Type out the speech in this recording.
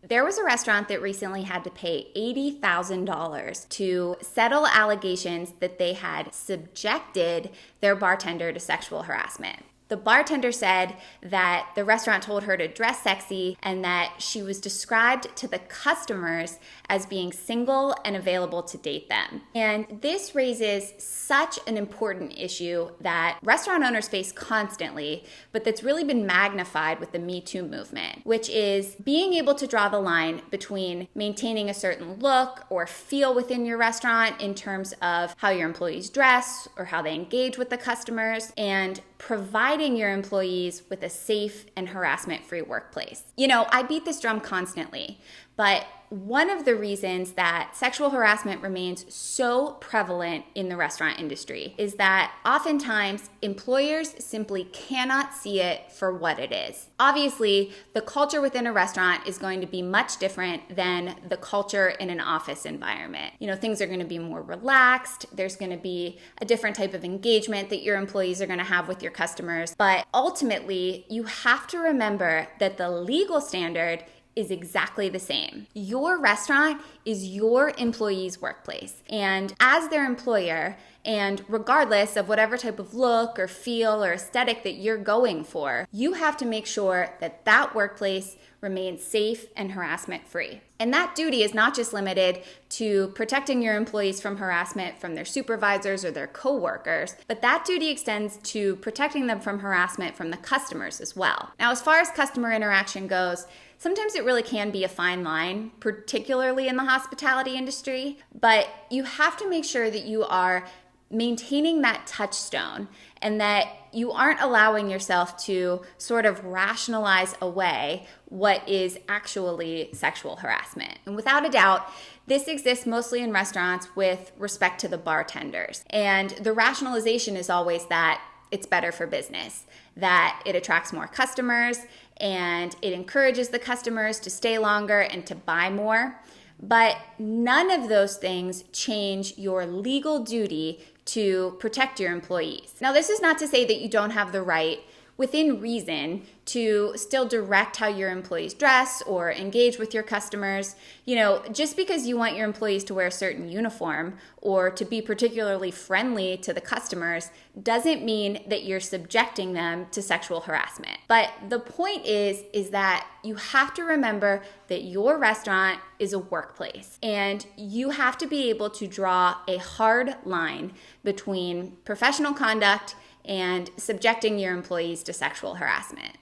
There was a restaurant that recently had to pay $80,000 to settle allegations that they had subjected their bartender to sexual harassment. The bartender said that the restaurant told her to dress sexy and that she was described to the customers as being single and available to date them. And this raises such an important issue that restaurant owners face constantly, but that's really been magnified with the Me Too movement, which is being able to draw the line between maintaining a certain look or feel within your restaurant in terms of how your employees dress or how they engage with the customers, and providing your employees with a safe and harassment-free workplace. You know, I beat this drum constantly, but one of the reasons that sexual harassment remains so prevalent in the restaurant industry is that oftentimes employers simply cannot see it for what it is. Obviously, the culture within a restaurant is going to be much different than the culture in an office environment. You know, things are going to be more relaxed. There's going to be a different type of engagement that your employees are going to have with your customers. But ultimately, you have to remember that the legal standard is exactly the same. Your restaurant is your employee's workplace. And as their employer, and regardless of whatever type of look or feel or aesthetic that you're going for, you have to make sure that that workplace remains safe and harassment-free. And that duty is not just limited to protecting your employees from harassment from their supervisors or their coworkers, but that duty extends to protecting them from harassment from the customers as well. Now, as far as customer interaction goes, sometimes it really can be a fine line, particularly in the hospitality industry, but you have to make sure that you are maintaining that touchstone and that you aren't allowing yourself to sort of rationalize away what is actually sexual harassment. And without a doubt, this exists mostly in restaurants with respect to the bartenders. And the rationalization is always that it's better for business, that it attracts more customers and it encourages the customers to stay longer and to buy more. But none of those things change your legal duty to protect your employees. Now, this is not to say that you don't have the right, within reason, to still direct how your employees dress or engage with your customers. You know, just because you want your employees to wear a certain uniform or to be particularly friendly to the customers doesn't mean that you're subjecting them to sexual harassment. But the point is that you have to remember that your restaurant is a workplace and you have to be able to draw a hard line between professional conduct and subjecting your employees to sexual harassment.